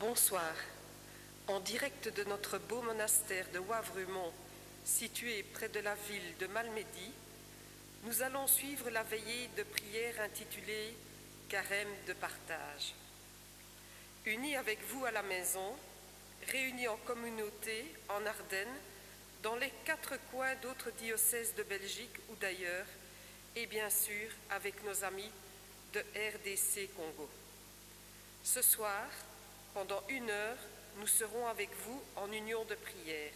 Bonsoir. En direct de notre beau monastère de Wavre-Mont, situé près de la ville de Malmedy, nous allons suivre la veillée de prière intitulée « Carême de partage ». Unis avec vous à la maison, réunis en communauté en Ardennes, dans les 4 coins d'autres diocèses de Belgique ou d'ailleurs, et bien sûr avec nos amis de RDC Congo. Ce soir, pendant 1 heure, nous serons avec vous en union de prière.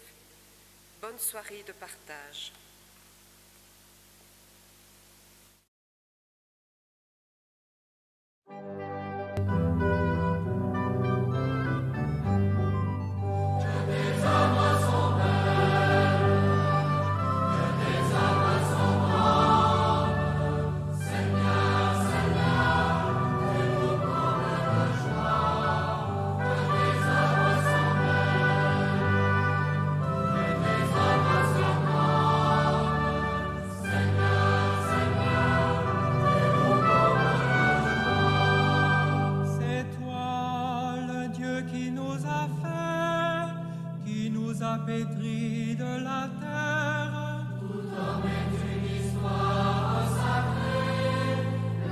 Bonne soirée de partage. Pétri de la terre, tout homme est une histoire sacrée,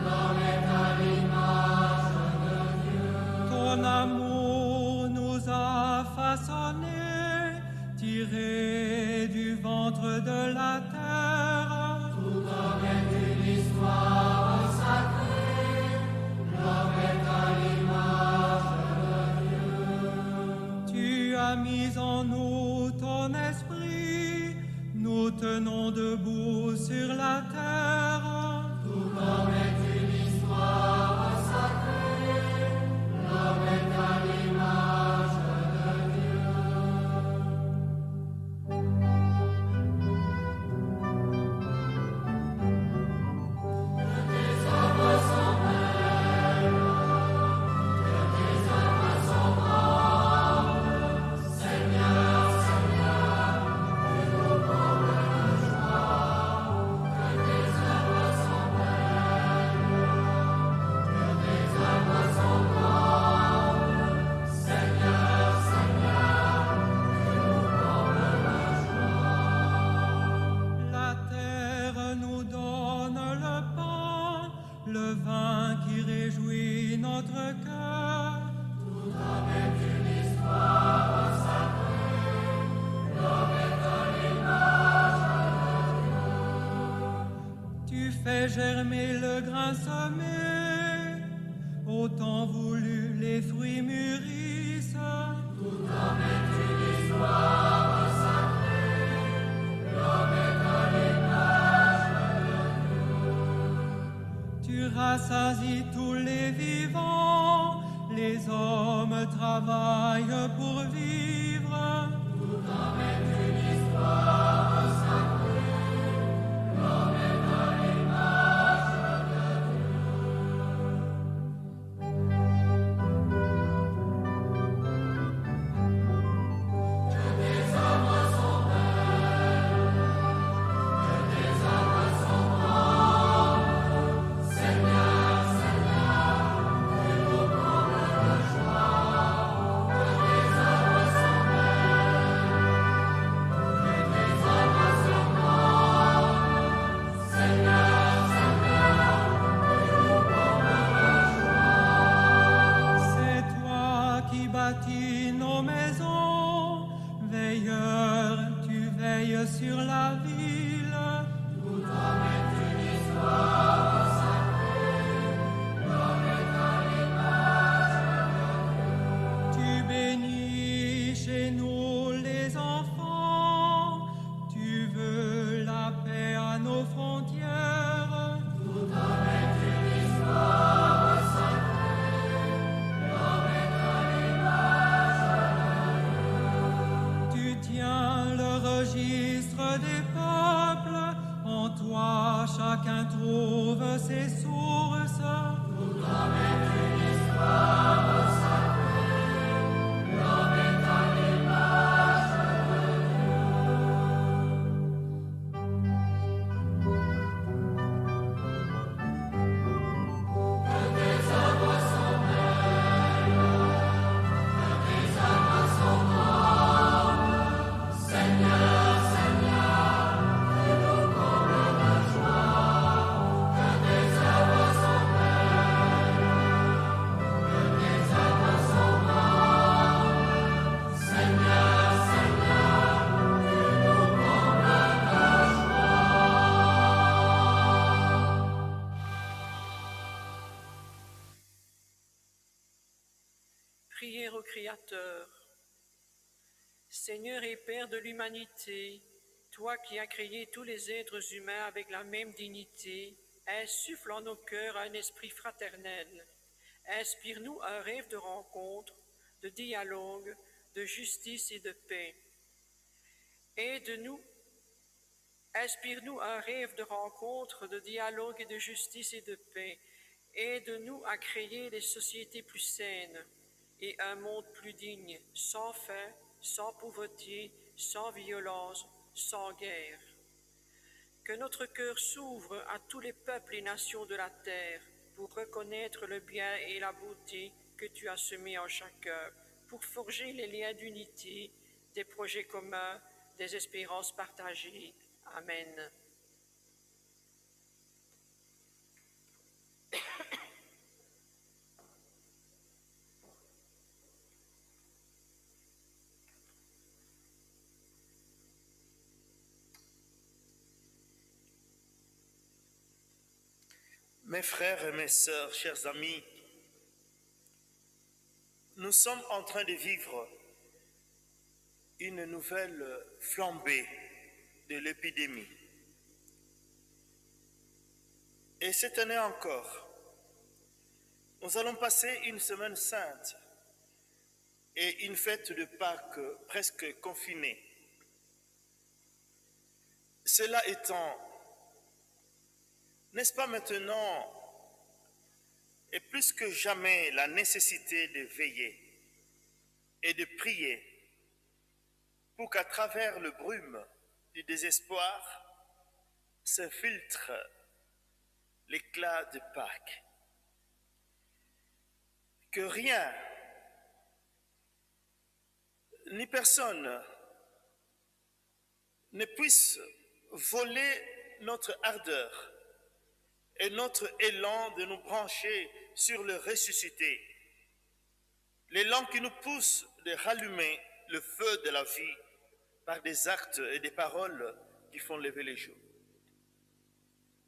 l'homme est à l'image de Dieu. Ton amour nous a façonnés, tirés du ventre de la terre. Tout homme est une histoire sacrée, l'homme est à l'image de Dieu. Tu as mis en nous ton esprit, nous tenons debout sur la terre. Tout homme est une histoire sacrée, l'homme est à l'image de Dieu. Que tes œuvres sont belles, que tes œuvres sont grandes, Seigneur. Le vin qui réjouit notre cœur. Tout homme est une histoire sacrée, l'homme est à l'image de Dieu. Tu fais germer le grain semé, au temps voulu les fruits mûrissent. Tout homme est une histoire sacrée, l'homme est à l'image de Dieu. Tu rassasies tous les vivants, les hommes travaillent pour vivre. Tout homme est une histoire sacrée, l'homme est à l'image de Dieu. Que tes œuvres sont belles, que tes œuvres sont grandes, Seigneur, Seigneur, que nous comble de joie. Que tes œuvres sont belles, que tes œuvres sont grandes, Seigneur, Seigneur, que nous comble de joie. C'est toi qui bâtis nos maisons, veilleur, tu veilles sur la ville. Tout homme est une histoire sacrée, l'homme est à l'image Tu bénis chez nous les enfants, tu veux la paix à nos frontières. Tout homme est une histoire sacrée, l'homme est à l'image de Dieu. Tu tiens le registre des peuples, en toi chacun trouve ses sources. Tout homme est une histoire sacrée, l'homme est à l'image de Dieu. Que tes œuvres sont belles, que prière au Créateur. Seigneur et Père de l'humanité, toi qui as créé tous les êtres humains avec la même dignité, insuffle en nos cœurs un esprit fraternel. Inspire-nous un rêve de rencontre, de dialogue, de justice et de paix. Aide-nous, inspire-nous un rêve de rencontre, de dialogue et de justice et de paix. Aide-nous à créer des sociétés plus saines et un monde plus digne, sans faim, sans pauvreté, sans violence, sans guerre. Que notre cœur s'ouvre à tous les peuples et nations de la terre pour reconnaître le bien et la beauté que tu as semés en chacun, pour forger les liens d'unité, des projets communs, des espérances partagées. Amen. Mes frères et mes sœurs, chers amis, nous sommes en train de vivre une nouvelle flambée de l'épidémie. Et cette année encore, nous allons passer une semaine sainte et une fête de Pâques presque confinée. Cela étant, n'est-ce pas maintenant et plus que jamais la nécessité de veiller et de prier pour qu'à travers le brume du désespoir s'infiltre l'éclat de Pâques. Que rien ni personne ne puisse voler notre ardeur et notre élan de nous brancher sur le ressuscité, l'élan qui nous pousse de rallumer le feu de la vie par des actes et des paroles qui font lever les jours.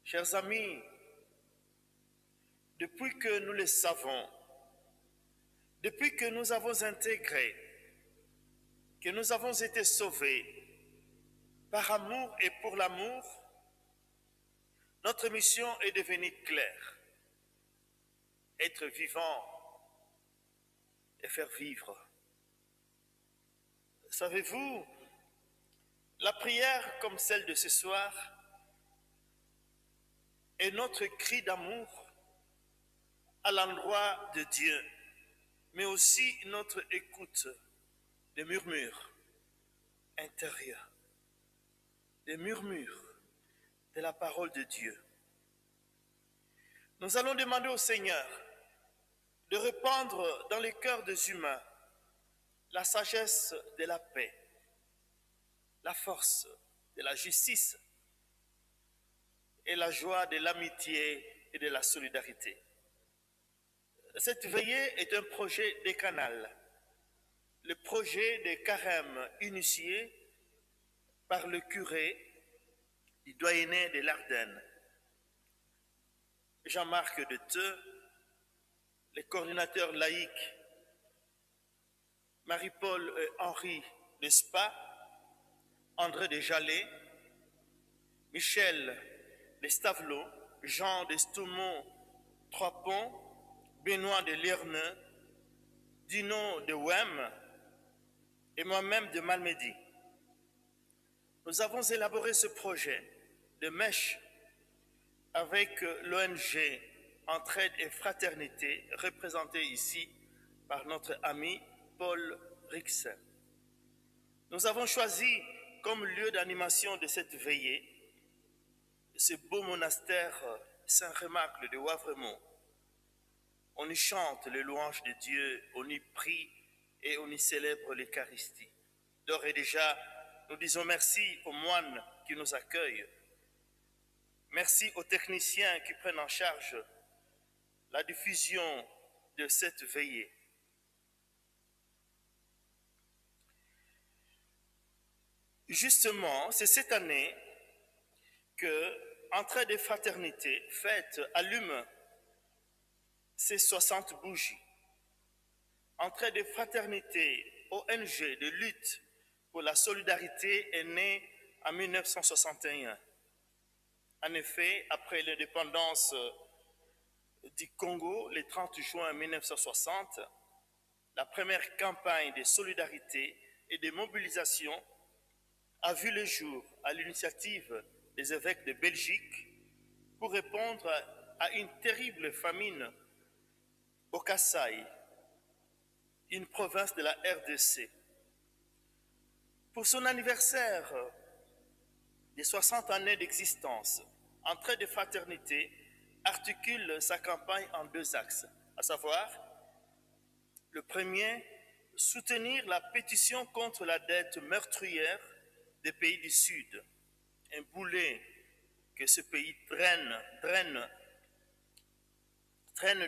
Chers amis, depuis que nous le savons, depuis que nous avons intégré, que nous avons été sauvés par amour et pour l'amour, notre mission est devenue claire. Être vivant et faire vivre. Savez-vous, la prière comme celle de ce soir est notre cri d'amour à l'endroit de Dieu, mais aussi notre écoute des murmures intérieurs, des murmures de la parole de Dieu. Nous allons demander au Seigneur de répandre dans les cœurs des humains la sagesse de la paix, la force de la justice et la joie de l'amitié et de la solidarité. Cette veillée est un projet décanal, le projet des carêmes initié par le curé du doyenné de l'Ardenne, Jean-Marc de Theu, les coordinateurs laïcs Marie-Paul et Henri de Spa, André de Jalais, Michel de Stavelot, Jean de Stoumont-Trois-Ponts, Benoît de Lerneux, Dino de Wem et moi-même de Malmedy. Nous avons élaboré ce projet de mèche avec l'ONG Entraide et Fraternité, représentée ici par notre ami Paul Rixen. Nous avons choisi comme lieu d'animation de cette veillée ce beau monastère Saint-Rémacle de Wavremont. On y chante les louanges de Dieu, on y prie et on y célèbre l'Eucharistie. D'ores et déjà, nous disons merci aux moines qui nous accueillent. Merci aux techniciens qui prennent en charge la diffusion de cette veillée. Justement, c'est cette année que Entraide et Fraternité fête, allume ses 60 bougies. Entraide de fraternité, ONG de lutte pour la solidarité, est née en 1961. En effet, après l'indépendance du Congo, le 30 juin 1960, la première campagne de solidarité et de mobilisation a vu le jour à l'initiative des évêques de Belgique pour répondre à une terrible famine au Kasaï, une province de la RDC. Pour son anniversaire des 60 années d'existence, Entraide de fraternité articule sa campagne en deux axes, à savoir, le premier, soutenir la pétition contre la dette meurtrière des pays du Sud, un boulet que ce pays traîne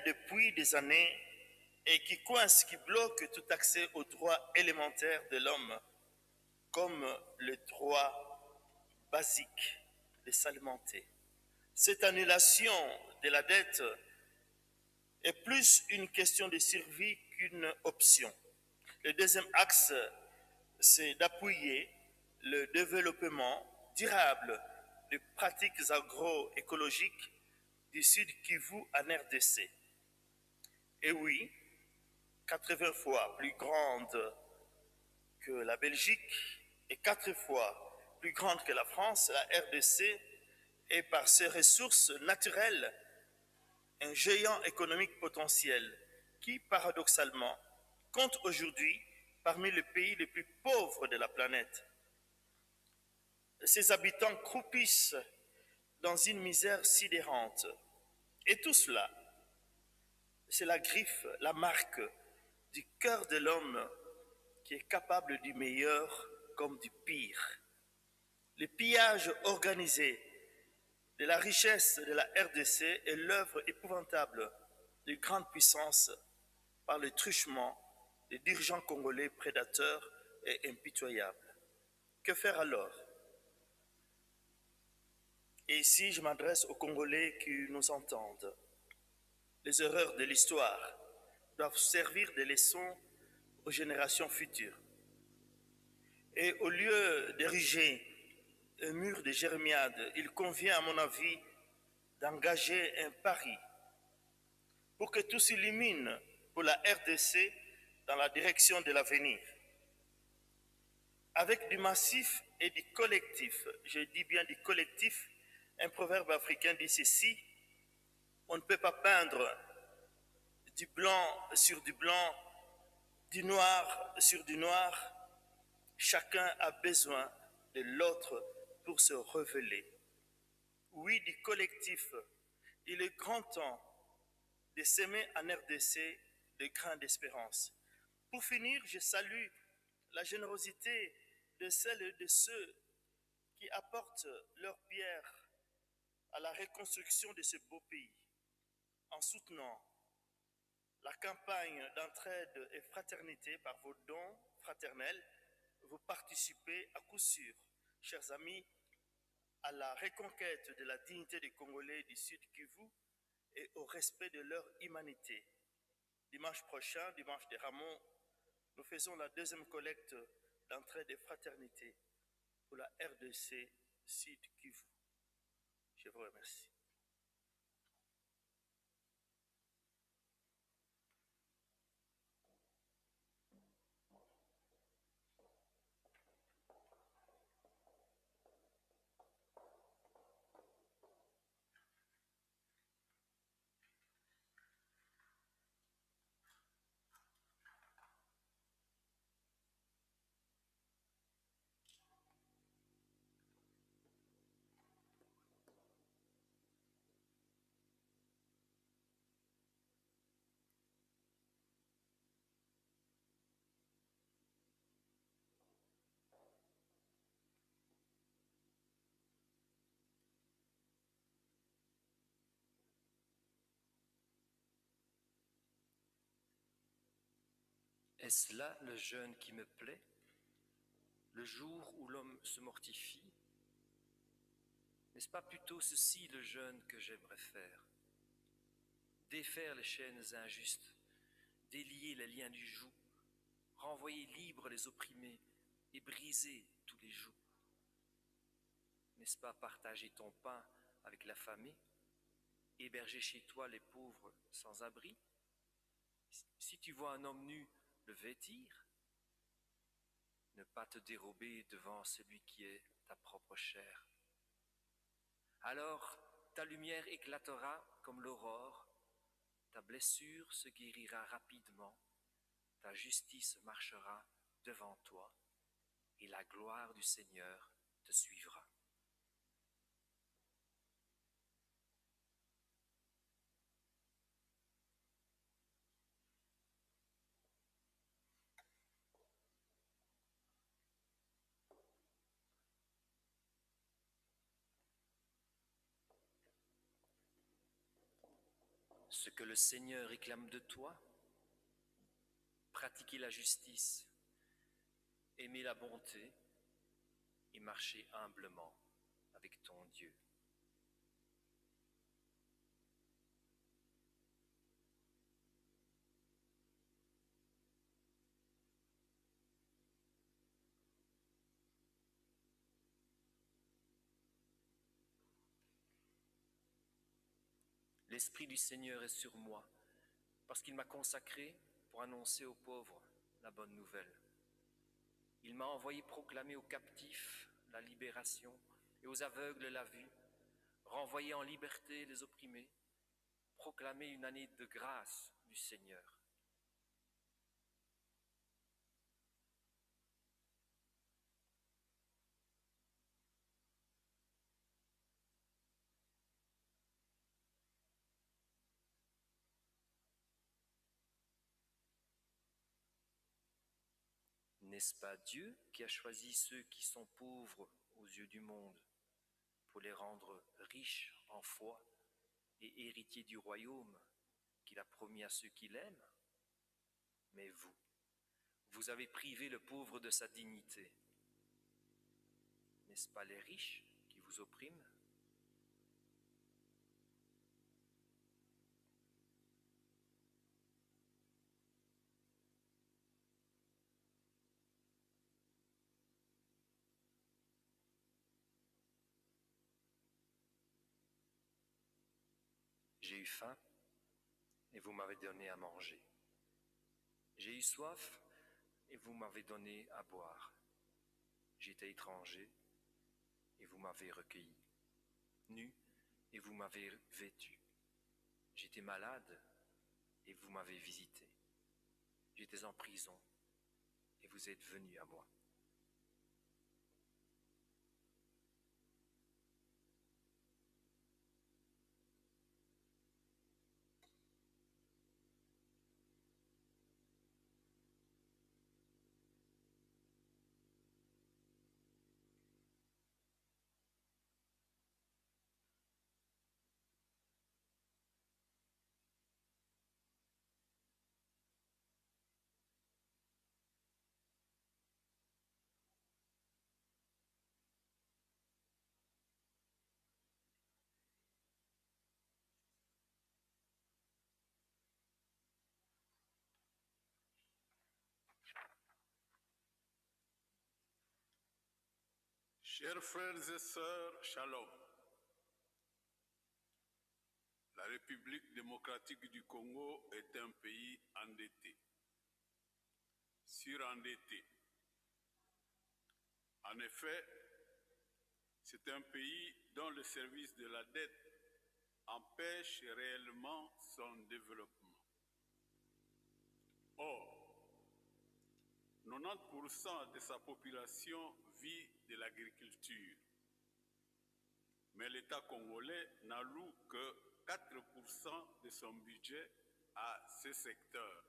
depuis des années et qui coince, qui bloque tout accès aux droits élémentaires de l'homme, comme le droit basique de s'alimenter. Cette annulation de la dette est plus une question de survie qu'une option. Le deuxième axe, c'est d'appuyer le développement durable de pratiques agroécologiques du Sud Kivu en RDC. Et oui, 80 fois plus grande que la Belgique et 4 fois plus grande que la France, la RDC est par ses ressources naturelles un géant économique potentiel qui, paradoxalement, compte aujourd'hui parmi les pays les plus pauvres de la planète. Ses habitants croupissent dans une misère sidérante. Et tout cela, c'est la griffe, la marque du cœur de l'homme qui est capable du meilleur comme du pire. Le pillage organisé de la richesse de la RDC est l'œuvre épouvantable de grandes puissances par le truchement des dirigeants congolais prédateurs et impitoyables. Que faire alors? Et ici, je m'adresse aux Congolais qui nous entendent. Les erreurs de l'histoire doivent servir de leçons aux générations futures. Et au lieu d'ériger un mur de jérémiade, il convient, à mon avis, d'engager un pari pour que tout s'illumine pour la RDC dans la direction de l'avenir. Avec du massif et du collectif, je dis bien du collectif, un proverbe africain dit ceci: on ne peut pas peindre du blanc sur du blanc, du noir sur du noir. Chacun a besoin de l'autre pour se révéler. Oui, du collectif, il est grand temps de s'aimer en RDC de grains d'espérance. Pour finir, je salue la générosité de celles et de ceux qui apportent leur pierre à la reconstruction de ce beau pays. En soutenant la campagne d'entraide et fraternité par vos dons fraternels, vous participez à coup sûr, chers amis, à la reconquête de la dignité des Congolais du Sud Kivu et au respect de leur humanité. Dimanche prochain, dimanche de Ramon, nous faisons la deuxième collecte d'entraide et fraternité pour la RDC Sud Kivu. Je vous remercie. Est-ce là le jeûne qui me plaît, le jour où l'homme se mortifie? N'est-ce pas plutôt ceci le jeûne que j'aimerais faire? Défaire les chaînes injustes, délier les liens du joug, renvoyer libres les opprimés et briser tous les jougs. N'est-ce pas partager ton pain avec l'affamé, héberger chez toi les pauvres sans abri? Si tu vois un homme nu, le vêtir, ne pas te dérober devant celui qui est ta propre chair. Alors ta lumière éclatera comme l'aurore, ta blessure se guérira rapidement, ta justice marchera devant toi et la gloire du Seigneur te suivra. Ce que le Seigneur réclame de toi, pratiquer la justice, aimer la bonté et marcher humblement avec ton Dieu. L'Esprit du Seigneur est sur moi, parce qu'il m'a consacré pour annoncer aux pauvres la bonne nouvelle. Il m'a envoyé proclamer aux captifs la libération et aux aveugles la vue, renvoyer en liberté les opprimés, proclamer une année de grâce du Seigneur. N'est-ce pas Dieu qui a choisi ceux qui sont pauvres aux yeux du monde pour les rendre riches en foi et héritiers du royaume qu'il a promis à ceux qui l'aiment? Mais vous avez privé le pauvre de sa dignité. N'est-ce pas les riches qui vous oppriment? J'ai eu faim et vous m'avez donné à manger. J'ai eu soif et vous m'avez donné à boire. J'étais étranger et vous m'avez recueilli. Nu et vous m'avez vêtu. J'étais malade et vous m'avez visité. J'étais en prison et vous êtes venu à moi. Chers frères et sœurs, shalom. La République démocratique du Congo est un pays endetté, surendetté. En effet, c'est un pays dont le service de la dette empêche réellement son développement. Or, 90% de sa population vit de l'agriculture. Mais l'État congolais n'alloue que 4% de son budget à ce secteur.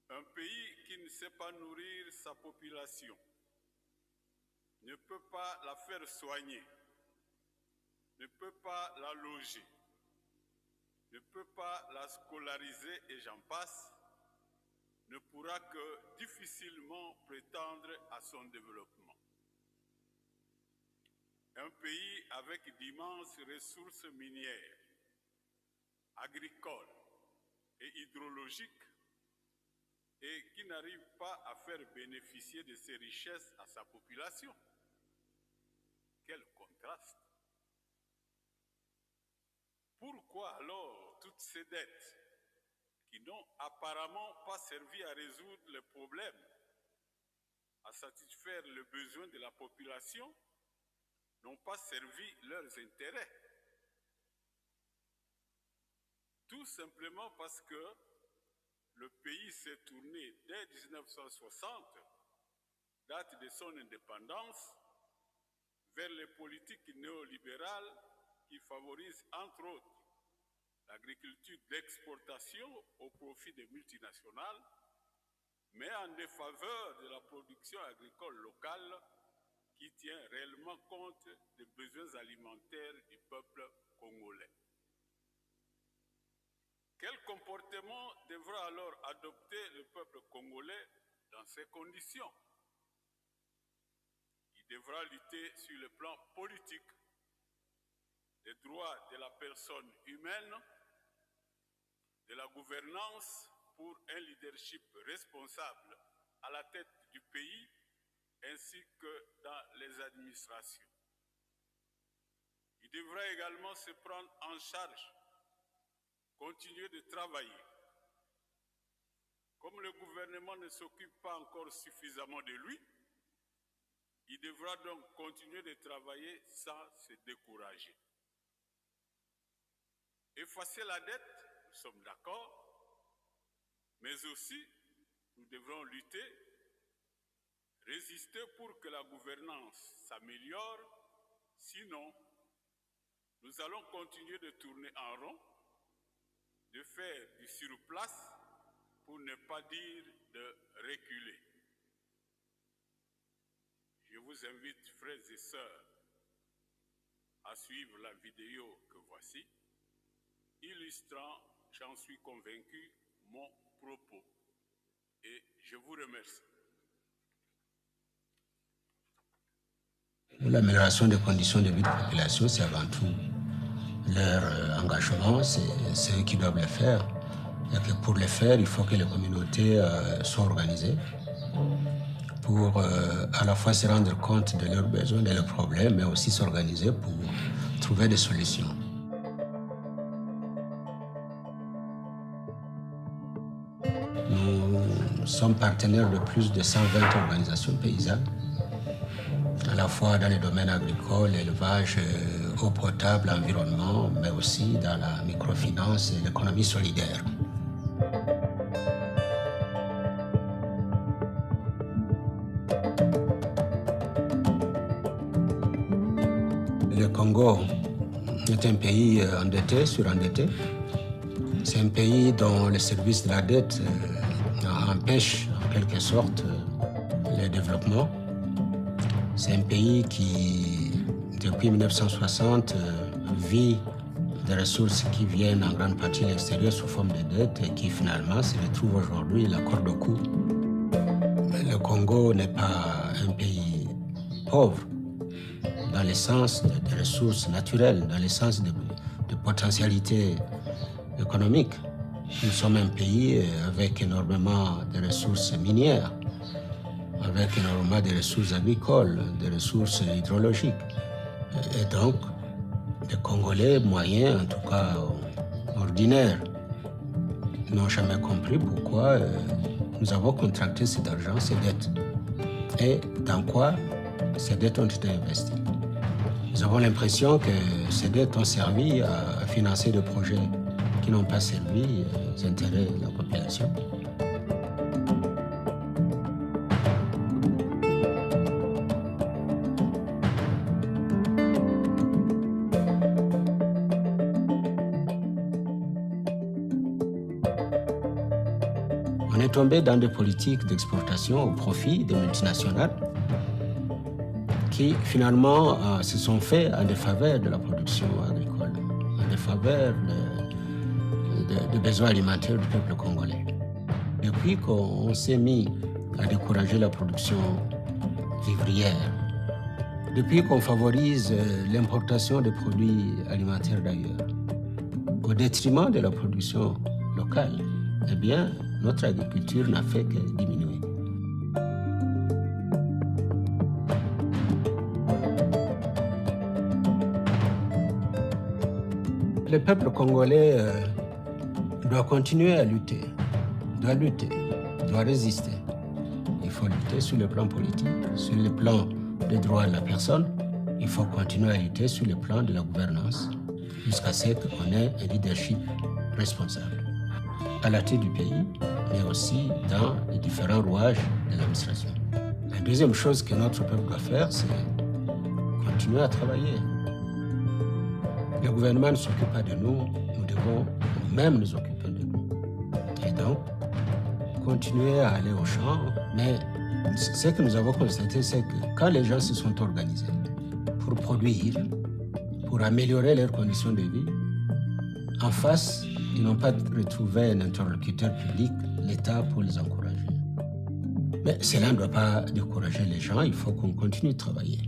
Un pays qui ne sait pas nourrir sa population ne peut pas la faire soigner, ne peut pas la loger, ne peut pas la scolariser et j'en passe, ne pourra que difficilement prétendre à son développement. Un pays avec d'immenses ressources minières, agricoles et hydrologique et qui n'arrive pas à faire bénéficier de ses richesses à sa population. Quel contraste! Pourquoi alors toutes ces dettes qui n'ont apparemment pas servi à résoudre les problèmes, à satisfaire les besoins de la population, n'ont pas servi leurs intérêts? Tout simplement parce que le pays s'est tourné dès 1960, date de son indépendance, vers les politiques néolibérales qui favorisent entre autres l'agriculture d'exportation au profit des multinationales, mais en défaveur de la production agricole locale qui tient réellement compte des besoins alimentaires du peuple congolais. Quel comportement devra alors adopter le peuple congolais dans ces conditions? Il devra lutter sur le plan politique, des droits de la personne humaine, de la gouvernance pour un leadership responsable à la tête du pays ainsi que dans les administrations. Il devra également se prendre en charge, continuer de travailler. Comme le gouvernement ne s'occupe pas encore suffisamment de lui, il devra donc continuer de travailler sans se décourager. Effacer la dette, nous sommes d'accord, mais aussi nous devrons lutter, résister pour que la gouvernance s'améliore, sinon nous allons continuer de tourner en rond, de faire du surplace pour ne pas dire de reculer. Je vous invite, frères et sœurs, à suivre la vidéo que voici, illustrant, j'en suis convaincu, mon propos. Et je vous remercie. L'amélioration des conditions de vie de la population, c'est avant tout leur engagement, c'est eux qui doivent le faire. Et que pour le faire, il faut que les communautés soient organisées pour à la fois se rendre compte de leurs besoins, de leurs problèmes, mais aussi s'organiser pour trouver des solutions. Nous sommes partenaires de plus de 120 organisations paysannes, à la fois dans les domaines agricoles, élevage, eau potable, environnement, mais aussi dans la microfinance et l'économie solidaire. Le Congo est un pays endetté, surendetté. C'est un pays dont le service de la dette empêche en quelque sorte le développement. C'est un pays qui, depuis 1960, vit des ressources qui viennent en grande partie de l'extérieur sous forme de dette et qui finalement se retrouve aujourd'hui la corde au cou. Le Congo n'est pas un pays pauvre dans le sens des ressources naturelles, dans le sens de potentialités économiques. Nous sommes un pays avec énormément de ressources minières, avec énormément de ressources agricoles, de ressources hydrologiques. Et donc, les Congolais moyens, en tout cas ordinaires, n'ont jamais compris pourquoi nous avons contracté cet argent, ces dettes, et dans quoi ces dettes ont été investies. Nous avons l'impression que ces dettes ont servi à financer des projets qui n'ont pas servi aux intérêts de la population. On est tombé dans des politiques d'exportation au profit des multinationales qui finalement se sont faits en défaveur de la production agricole, en défaveur des besoins alimentaires du peuple congolais. Depuis qu'on s'est mis à décourager la production vivrière, depuis qu'on favorise l'importation de produits alimentaires d'ailleurs, au détriment de la production locale, eh bien, notre agriculture n'a fait que diminuer. Le peuple congolais doit continuer à lutter, doit résister. Il faut lutter sur le plan politique, sur le plan des droits de la personne. Il faut continuer à lutter sur le plan de la gouvernance jusqu'à ce qu'on ait un leadership responsable à la tête du pays, mais aussi dans les différents rouages de l'administration. La deuxième chose que notre peuple doit faire, c'est continuer à travailler. Le gouvernement ne s'occupe pas de nous, nous devons nous-mêmes nous occuper de nous. Et donc, continuer à aller au champ, mais ce que nous avons constaté, c'est que quand les gens se sont organisés pour produire, pour améliorer leurs conditions de vie, en face, ils n'ont pas retrouvé un interlocuteur public, l'État, pour les encourager. Mais cela ne doit pas décourager les gens, il faut qu'on continue de travailler.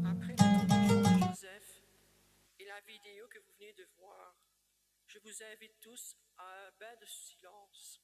Après l'introduction de Joseph et la vidéo que vous venez de voir, je vous invite tous à un bain de silence.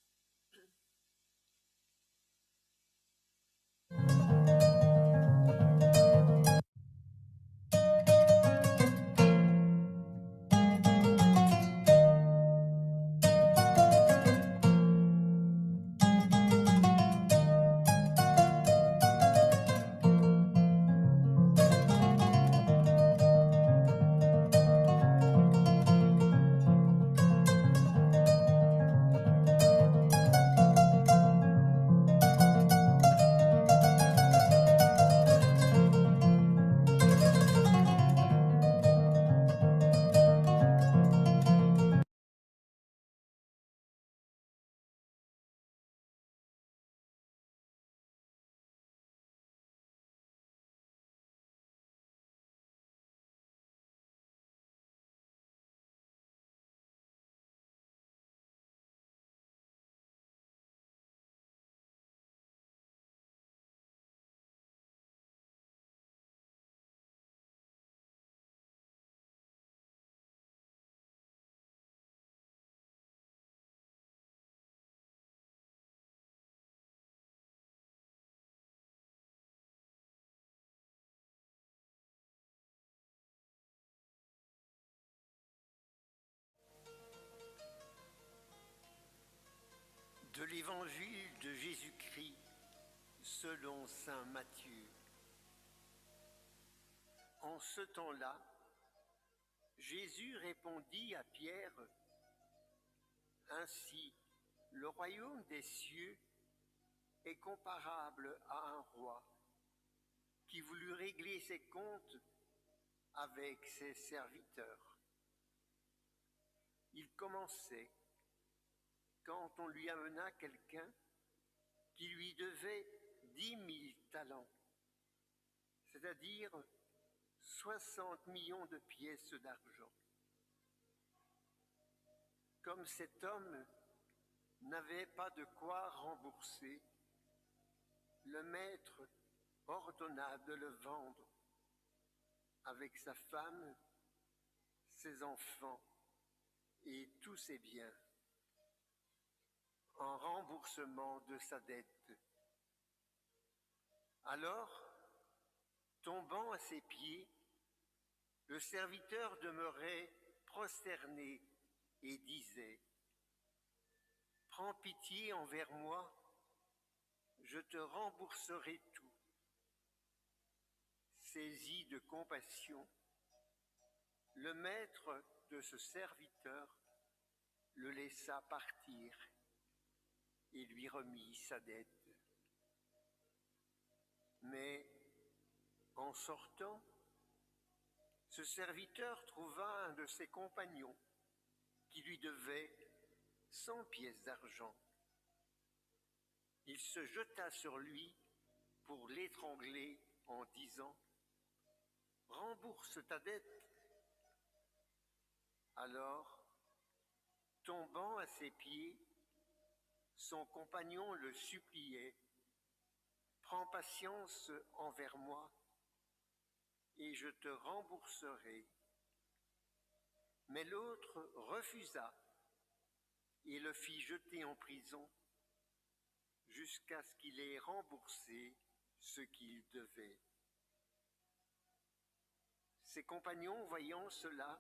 De l'évangile de Jésus-Christ selon saint Matthieu. En ce temps-là, Jésus répondit à Pierre, « Ainsi, le royaume des cieux est comparable à un roi qui voulut régler ses comptes avec ses serviteurs. Il commençait quand on lui amena quelqu'un qui lui devait 10 000 talents, c'est-à-dire 60 millions de pièces d'argent. Comme cet homme n'avait pas de quoi rembourser, le maître ordonna de le vendre avec sa femme, ses enfants et tous ses biens, en remboursement de sa dette. Alors, tombant à ses pieds, le serviteur demeurait prosterné et disait, « Prends pitié envers moi, je te rembourserai tout. » Saisi de compassion, le maître de ce serviteur le laissa partir et lui remit sa dette. Mais en sortant, ce serviteur trouva un de ses compagnons qui lui devait 100 pièces d'argent. Il se jeta sur lui pour l'étrangler en disant « Rembourse ta dette !» Alors, Tombant à ses pieds, son compagnon le suppliait, « Prends patience envers moi, et je te rembourserai. » Mais l'autre refusa et le fit jeter en prison jusqu'à ce qu'il ait remboursé ce qu'il devait. Ses compagnons, voyant cela,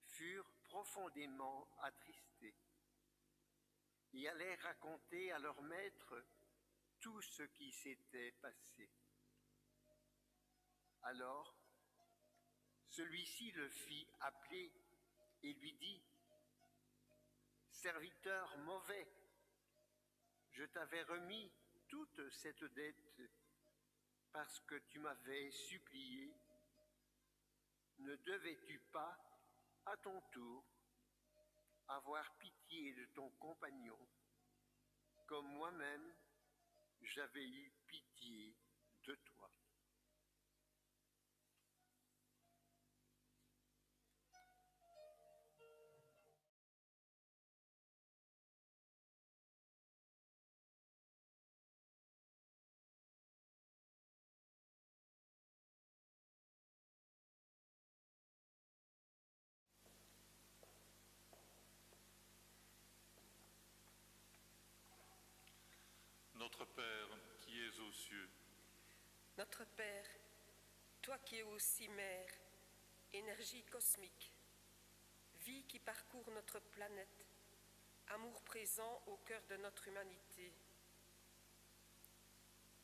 furent profondément attristés et allèrent raconter à leur maître tout ce qui s'était passé. Alors, celui-ci le fit appeler et lui dit, « Serviteur mauvais, je t'avais remis toute cette dette parce que tu m'avais supplié. Ne devais-tu pas, à ton tour, avoir pitié de ton compagnon, comme moi-même j'avais eu pitié de toi? » Notre Père qui es aux cieux, Notre Père, toi qui es aussi mère, énergie cosmique, vie qui parcourt notre planète, amour présent au cœur de notre humanité,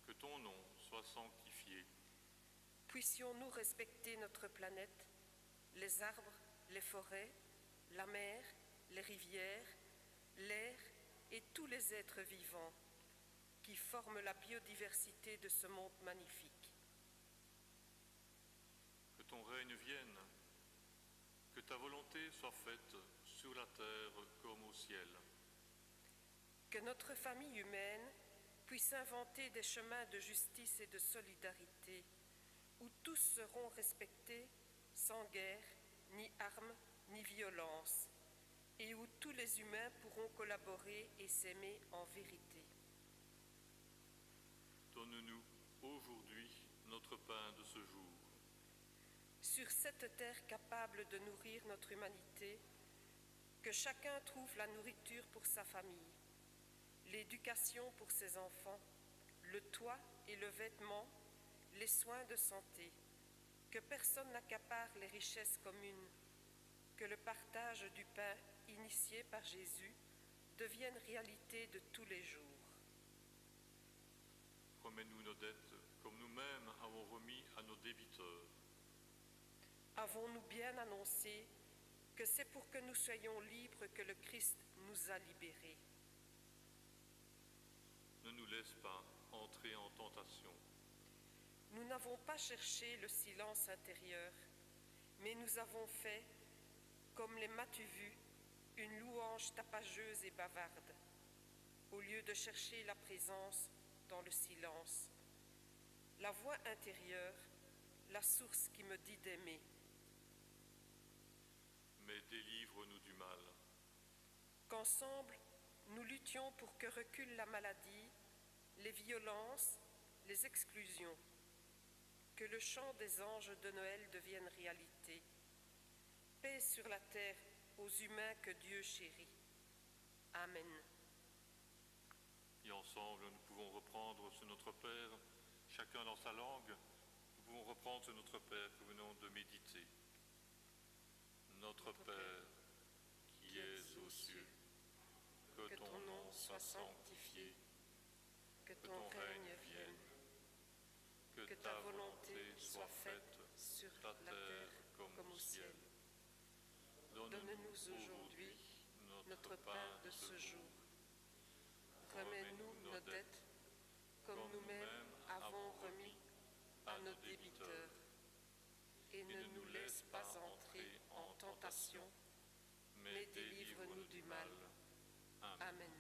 que ton nom soit sanctifié, puissions-nous respecter notre planète, les arbres, les forêts, la mer, les rivières, l'air et tous les êtres vivants qui forment la biodiversité de ce monde magnifique. que ton règne vienne, que ta volonté soit faite sur la terre comme au ciel. Que notre famille humaine puisse inventer des chemins de justice et de solidarité où tous seront respectés sans guerre, ni armes, ni violence, et où tous les humains pourront collaborer et s'aimer en vérité. Donne-nous aujourd'hui notre pain de ce jour. Sur cette terre capable de nourrir notre humanité, que chacun trouve la nourriture pour sa famille, l'éducation pour ses enfants, le toit et le vêtement, les soins de santé, que personne n'accapare les richesses communes, que le partage du pain initié par Jésus devienne réalité de tous les jours. Remets-nous nos dettes comme nous-mêmes avons remis à nos débiteurs. Avons-nous bien annoncé que c'est pour que nous soyons libres que le Christ nous a libérés? Ne nous laisse pas entrer en tentation. Nous n'avons pas cherché le silence intérieur, mais nous avons fait, comme les m'as-tu vu, une louange tapageuse et bavarde, au lieu de chercher la présence dans le silence, la voix intérieure, la source qui me dit d'aimer. Mais délivre-nous du mal. Qu'ensemble, nous luttions pour que recule la maladie, les violences, les exclusions, que le chant des anges de Noël devienne réalité. Paix sur la terre aux humains que Dieu chérit. Amen. Et ensemble, nous pouvons reprendre ce Notre Père, chacun dans sa langue. Nous pouvons reprendre ce Notre Père que nous venons de méditer. Notre Père, qui es aux cieux, que ton nom soit sanctifié, que ton règne vienne, que ta volonté soit faite sur la terre comme au ciel. Donne-nous aujourd'hui notre pain de ce jour. Remets-nous nos dettes comme nous-mêmes avons remis à nos débiteurs. Et ne nous laisse pas entrer en tentation, mais délivre-nous du mal. Amen.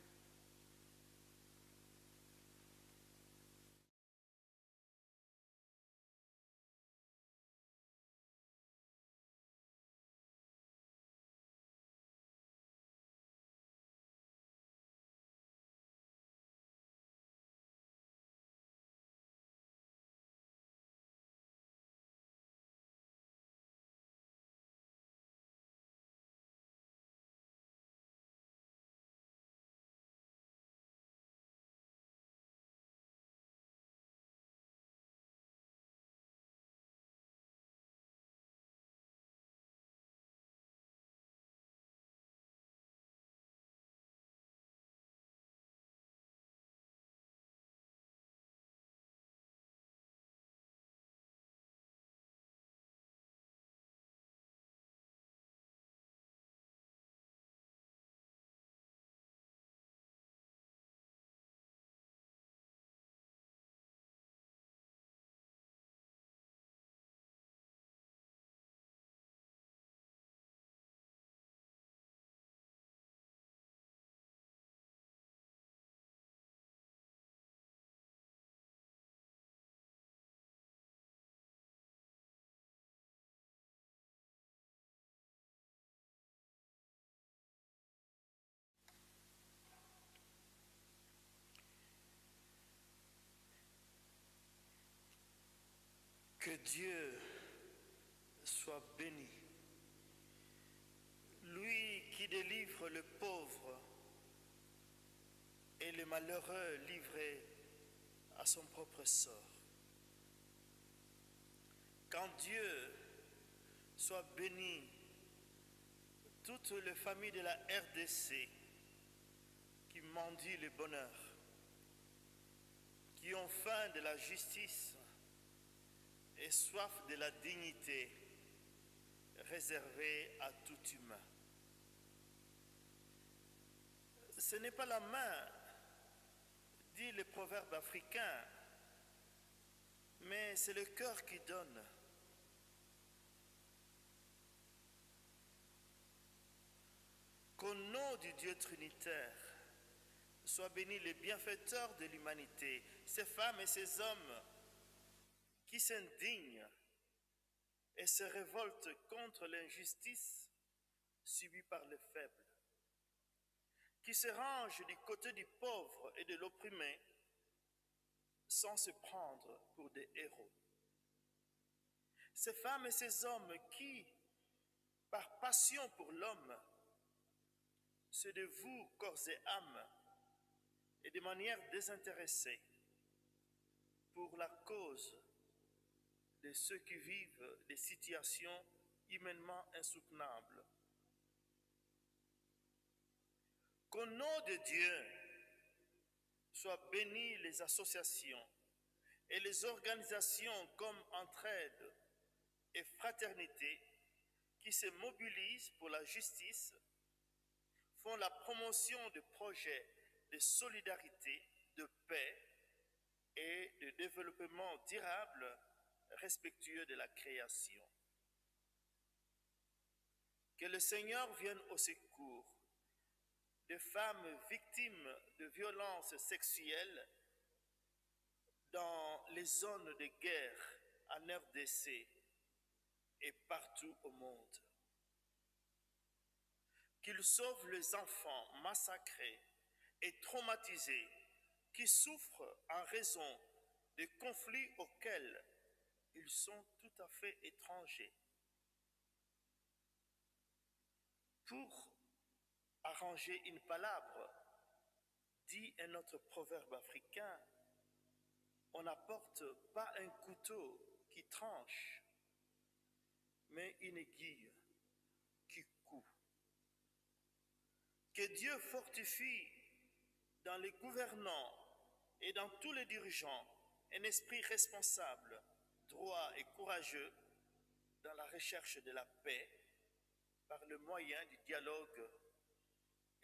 Que Dieu soit béni. Lui qui délivre le pauvre et le malheureux livré à son propre sort. Quand Dieu soit béni, toutes les familles de la RDC qui mendient le bonheur, qui ont faim de la justice et soif de la dignité réservée à tout humain. Ce n'est pas la main, dit le proverbe africain, mais c'est le cœur qui donne. Qu'au nom du Dieu trinitaire, soit béni le bienfaiteur de l'humanité, ces femmes et ces hommes qui s'indignent et se révoltent contre l'injustice subie par les faibles, qui se rangent du côté du pauvre et de l'opprimé sans se prendre pour des héros. Ces femmes et ces hommes qui, par passion pour l'homme, se dévouent corps et âme et de manière désintéressée pour la cause de ceux qui vivent des situations humainement insoutenables. Qu'au nom de Dieu soient bénies les associations et les organisations comme Entraide et Fraternité qui se mobilisent pour la justice, font la promotion de projets de solidarité, de paix et de développement durable respectueux de la création. Que le Seigneur vienne au secours des femmes victimes de violences sexuelles dans les zones de guerre en RDC et partout au monde. Qu'il sauve les enfants massacrés et traumatisés qui souffrent en raison des conflits auxquels ils sont tout à fait étrangers. Pour arranger une palabre, dit un autre proverbe africain, on n'apporte pas un couteau qui tranche, mais une aiguille qui coud. Que Dieu fortifie dans les gouvernants et dans tous les dirigeants un esprit responsable, droit et courageux dans la recherche de la paix par le moyen du dialogue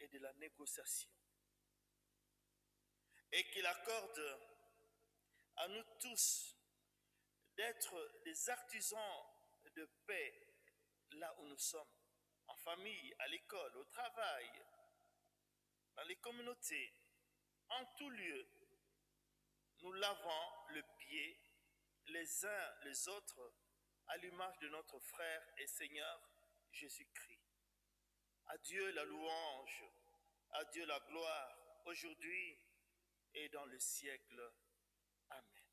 et de la négociation. Et qu'il accorde à nous tous d'être des artisans de paix là où nous sommes, en famille, à l'école, au travail, dans les communautés, en tout lieu, nous lavons le pied les uns les autres à l'image de notre frère et Seigneur Jésus-Christ. À Dieu la louange, à Dieu la gloire, aujourd'hui et dans le siècle. Amen.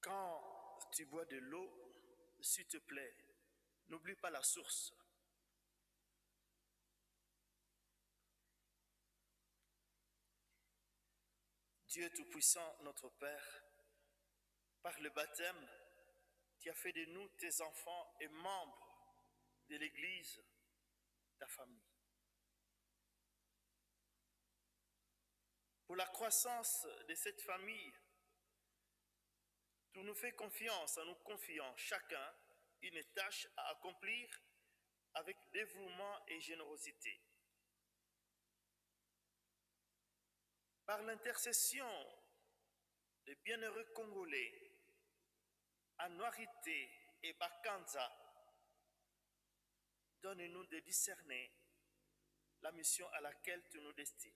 Quand tu bois de l'eau, s'il te plaît, n'oublie pas la source. Dieu Tout-Puissant, notre Père, par le baptême, tu as fait de nous tes enfants et membres de l'Église, ta famille. Pour la croissance de cette famille, tu nous fais confiance en nous confiant chacun une tâche à accomplir avec dévouement et générosité. Par l'intercession des bienheureux Congolais, Anouarité et Bakanza, donne-nous de discerner la mission à laquelle tu nous destines.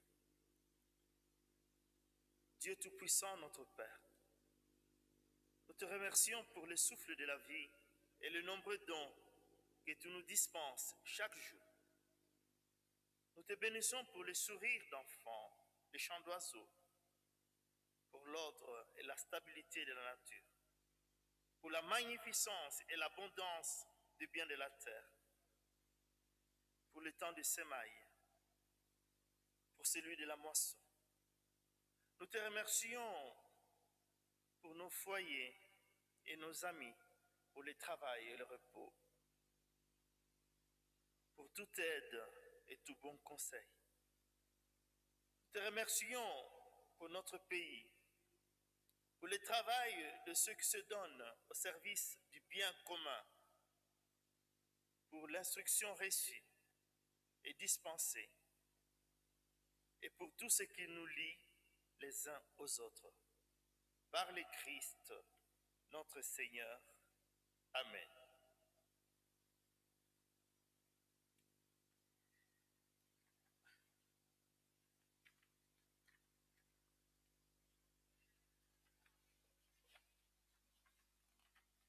Dieu Tout-Puissant, notre Père, nous te remercions pour le souffle de la vie et les nombreux dons que tu nous dispenses chaque jour. Nous te bénissons pour les sourires d'enfants, les chants d'oiseaux, pour l'ordre et la stabilité de la nature, pour la magnificence et l'abondance des biens de la terre, pour le temps de semailles, pour celui de la moisson. Nous te remercions pour nos foyers et nos amis, pour le travail et le repos, pour toute aide et tout bon conseil. Nous te remercions pour notre pays, pour le travail de ceux qui se donnent au service du bien commun, pour l'instruction reçue et dispensée, et pour tout ce qui nous lie les uns aux autres. Par le Christ, notre Seigneur. Amen.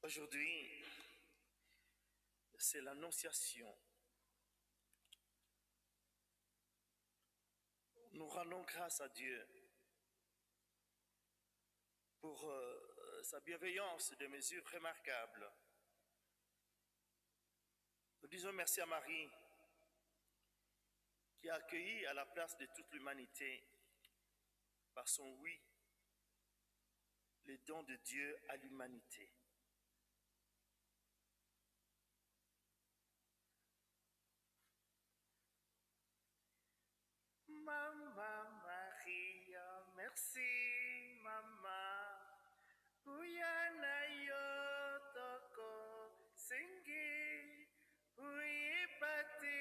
Aujourd'hui, c'est l'Annonciation. Nous rendons grâce à Dieu pour sa bienveillance de mesures remarquables. Nous disons merci à Marie qui a accueilli à la place de toute l'humanité, par son oui, les dons de Dieu à l'humanité. Mama Maria, merci Mama, Uyana yo toko singi, Uyipati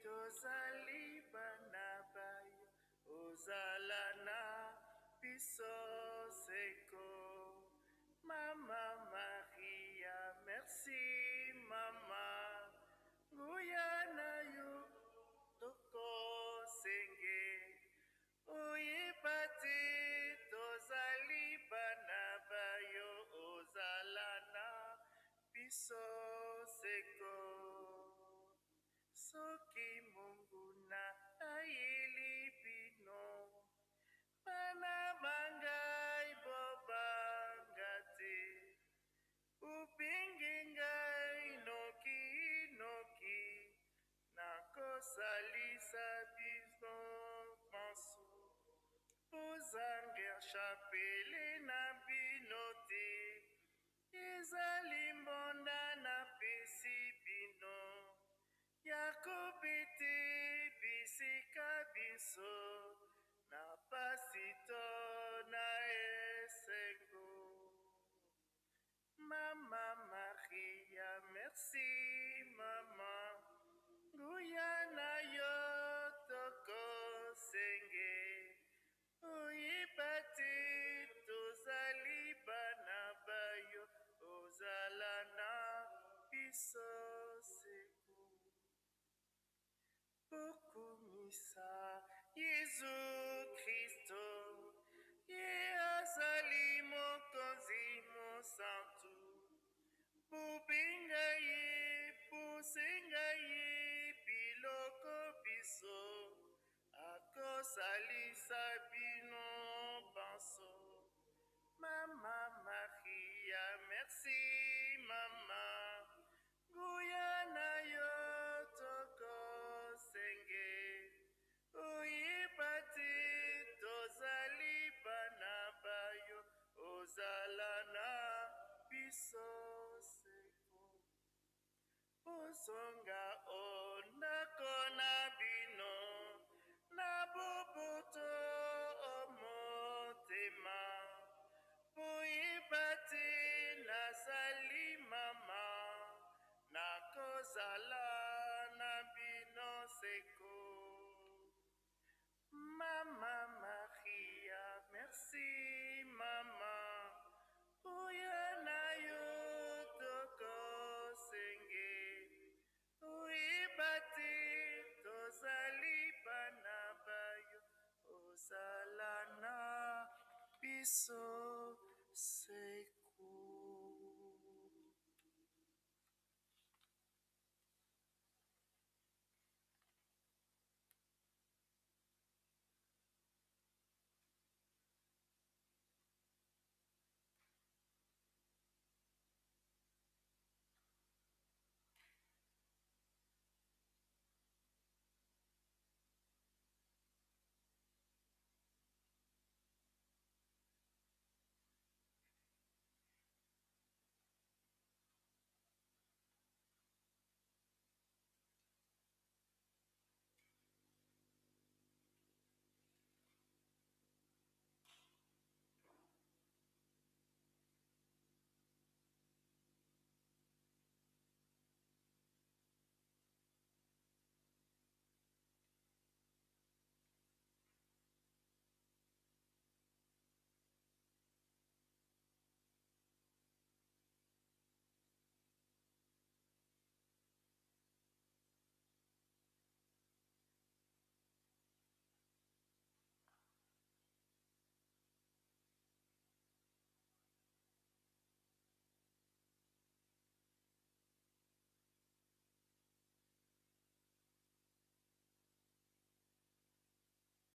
tozali banabayo, Ozalana piso seko. Mama Maria, merci Mama, Uyana yo toko senge, uyipati tozali bana bayo, ozalana piso seko. Soki Mungu na ayili bino, bana bangai bobangate, upingi ngai noki noki, nakosalisa bino panso, ozanga chapele na bino te, ezali mbonda na pesi bino, yakobi te bisika biso, na pasito na esengo. Mama Maria, merci Mama, Guyana yo toko senge, uyipati tozali bana bayo, ozalana piso seko. Bukumisa Yesu Kristo, ye azali mokonzi mosantu, bubinga ye, busenga ye, biloko biso, akosalisa bino banso. Mama Maria, merci Mama, Guyana yo toko senge, uyipati tozali bana bayo, ozalana biso seko. Osonga ondako na bino, na boboto omotema, uyipati nazali Mama, nakozala na bino seko. Mama Maria, merci Mama, uyana yo toko senge, uyipati tozali bana bayo, ozalana biso